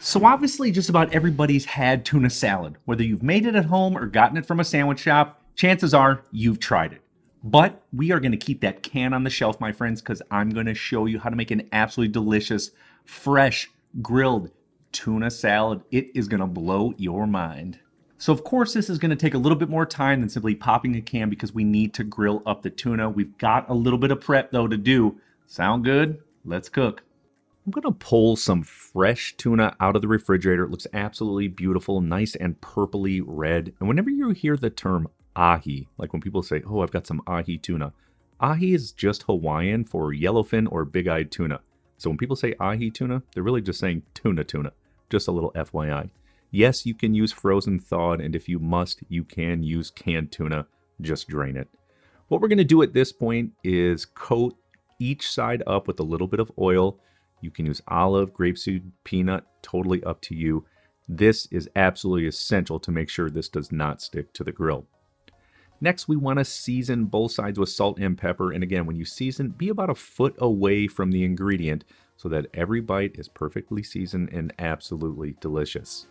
So obviously just about everybody's had tuna salad. Whether you've made it at home or gotten it from a sandwich shop, chances are you've tried it. But we are going to keep that can on the shelf, my friends, because I'm going to show you how to make an absolutely delicious, fresh, grilled tuna salad. It is going to blow your mind. So of course this is going to take a little bit more time than simply popping a can because we need to grill up the tuna. We've got a little bit of prep though to do. Sound good? Let's cook. I'm going to pull some fresh tuna out of the refrigerator. It looks absolutely beautiful, nice and purpley red. And whenever you hear the term ahi, like when people say, oh, I've got some ahi tuna, ahi is just Hawaiian for yellowfin or big-eyed tuna. So when people say ahi tuna, they're really just saying tuna. Just a little FYI. Yes, you can use frozen thawed, and if you must, you can use canned tuna. Just drain it. What we're going to do at this point is coat each side up with a little bit of oil. You can use olive, grapeseed, peanut, totally up to you. This is absolutely essential to make sure this does not stick to the grill. Next, we want to season both sides with salt and pepper. And again, when you season, be about a foot away from the ingredient so that every bite is perfectly seasoned and absolutely delicious.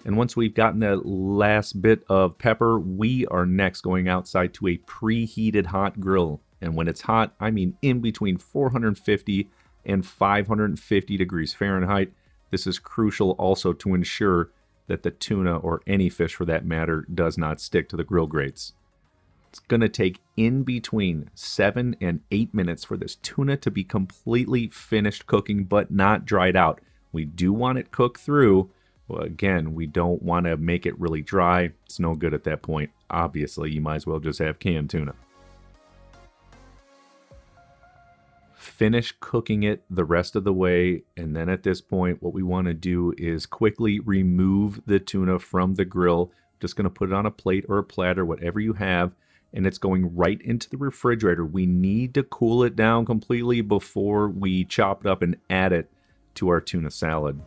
And once we've gotten that last bit of pepper, we are next going outside to a preheated hot grill. And when it's hot, I mean in between 450 and 550 degrees Fahrenheit. This is crucial also to ensure that the tuna, or any fish for that matter, does not stick to the grill grates. It's going to take in between 7 and 8 minutes for this tuna to be completely finished cooking, but not dried out. We do want it cooked through. Well, again, we don't want to make it really dry. It's no good at that point. Obviously, you might as well just have canned tuna. Finish cooking it the rest of the way, and then at this point what we want to do is quickly remove the tuna from the grill. Just going to put it on a plate or a platter, whatever you have, and it's going right into the refrigerator. We need to cool it down completely before we chop it up and add it to our tuna salad.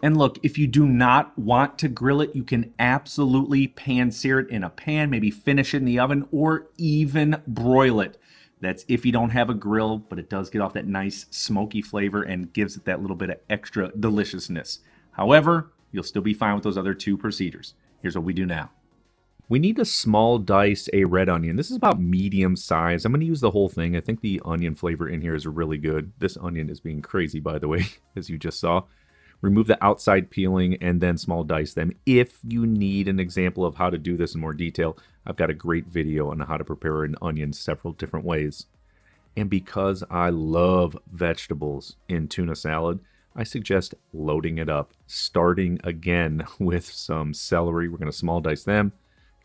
And look, if you do not want to grill it, you can absolutely pan-sear it in a pan, maybe finish it in the oven, or even broil it. That's if you don't have a grill, but it does get off that nice smoky flavor and gives it that little bit of extra deliciousness. However, you'll still be fine with those other two procedures. Here's what we do now. We need to small dice a red onion. This is about medium size. I'm going to use the whole thing. I think the onion flavor in here is really good. This onion is being crazy, by the way, as you just saw. Remove the outside peeling and then small dice them. If you need an example of how to do this in more detail, I've got a great video on how to prepare an onion several different ways. And because I love vegetables in tuna salad, I suggest loading it up, starting again with some celery. We're going to small dice them.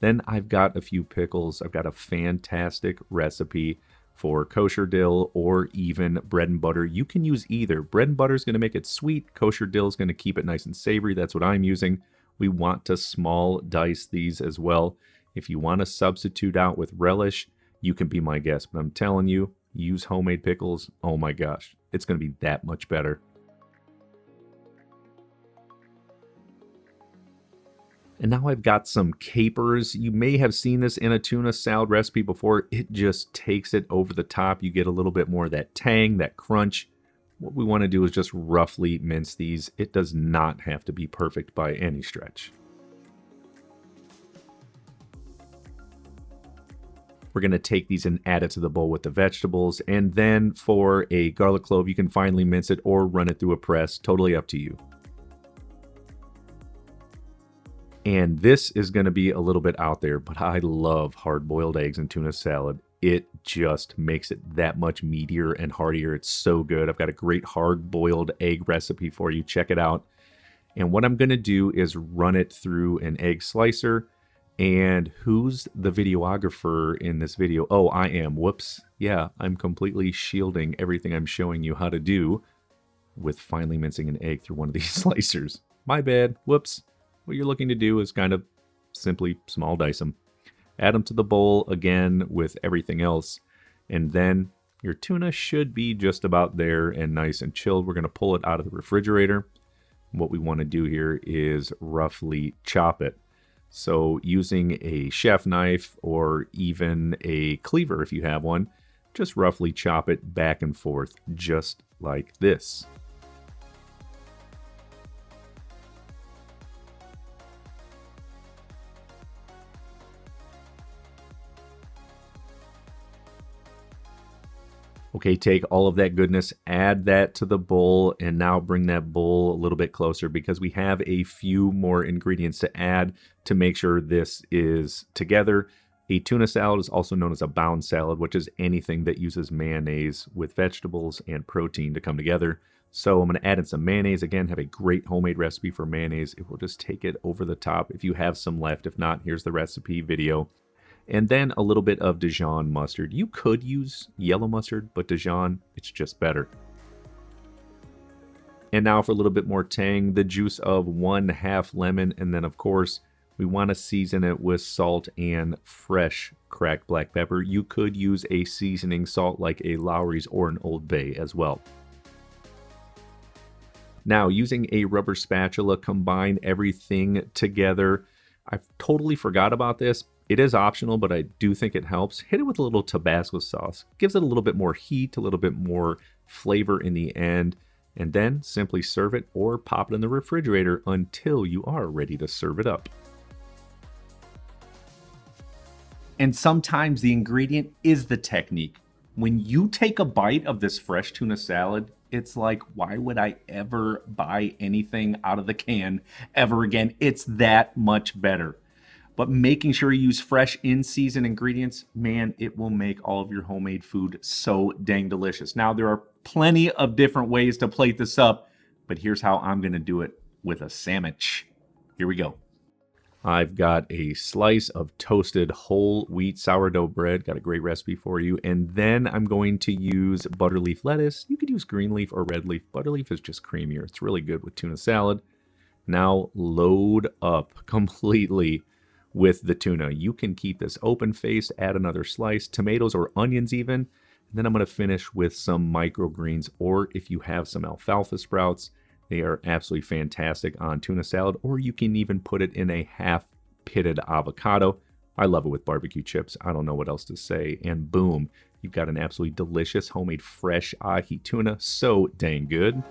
Then I've got a few pickles. I've got a fantastic recipe for kosher dill or even bread and butter. You can use either. Bread and butter is going to make it sweet. Kosher dill is going to keep it nice and savory. That's what I'm using. We want to small dice these as well. If you want to substitute out with relish, you can be my guest. But I'm telling you, use homemade pickles. Oh my gosh, it's going to be that much better. And now I've got some capers. You may have seen this in a tuna salad recipe before. It just takes it over the top. You get a little bit more of that tang, that crunch. What we want to do is just roughly mince these. It does not have to be perfect by any stretch. We're going to take these and add it to the bowl with the vegetables. And then for a garlic clove, you can finely mince it or run it through a press. Totally up to you. And this is going to be a little bit out there, but I love hard-boiled eggs in tuna salad. It just makes it that much meatier and heartier. It's so good. I've got a great hard-boiled egg recipe for you. Check it out. And what I'm going to do is run it through an egg slicer. And who's the videographer in this video? Oh, I am. Whoops. Yeah, I'm completely shielding everything I'm showing you how to do with finely mincing an egg through one of these slicers. My bad. Whoops. What you're looking to do is kind of simply small dice them. Add them to the bowl again with everything else. And then your tuna should be just about there and nice and chilled. We're going to pull it out of the refrigerator. What we want to do here is roughly chop it. So using a chef knife or even a cleaver if you have one, just roughly chop it back and forth, just like this. Okay, take all of that goodness, add that to the bowl, and now bring that bowl a little bit closer because we have a few more ingredients to add to make sure this is together. A tuna salad is also known as a bound salad, which is anything that uses mayonnaise with vegetables and protein to come together. So I'm going to add in some mayonnaise. Again, have a great homemade recipe for mayonnaise. It will just take it over the top if you have some left. If not, here's the recipe video. And then a little bit of Dijon mustard. You could use yellow mustard, but Dijon, it's just better. And now for a little bit more tang, the juice of 1/2 lemon. And then, of course, we want to season it with salt and fresh cracked black pepper. You could use a seasoning salt like a Lowry's or an Old Bay as well. Now, using a rubber spatula, combine everything together. I totally forgot about this. It is optional, but I do think it helps. Hit it with a little Tabasco sauce. Gives it a little bit more heat, a little bit more flavor in the end. And then simply serve it or pop it in the refrigerator until you are ready to serve it up. And sometimes the ingredient is the technique. When you take a bite of this fresh tuna salad, it's like, why would I ever buy anything out of the can ever again? It's that much better. But making sure you use fresh in-season ingredients, man, it will make all of your homemade food so dang delicious. Now, there are plenty of different ways to plate this up, but here's how I'm going to do it with a sandwich. Here we go. I've got a slice of toasted whole wheat sourdough bread. Got a great recipe for you. And then I'm going to use butterleaf lettuce. You could use green leaf or red leaf. Butterleaf is just creamier. It's really good with tuna salad. Now load up completely with the tuna. You can keep this open-faced, add another slice, tomatoes or onions even. And then I'm going to finish with some microgreens, or if you have some alfalfa sprouts, they are absolutely fantastic on tuna salad, or you can even put it in a half-pitted avocado. I love it with barbecue chips. I don't know what else to say. And boom, you've got an absolutely delicious homemade fresh ahi tuna. So dang good.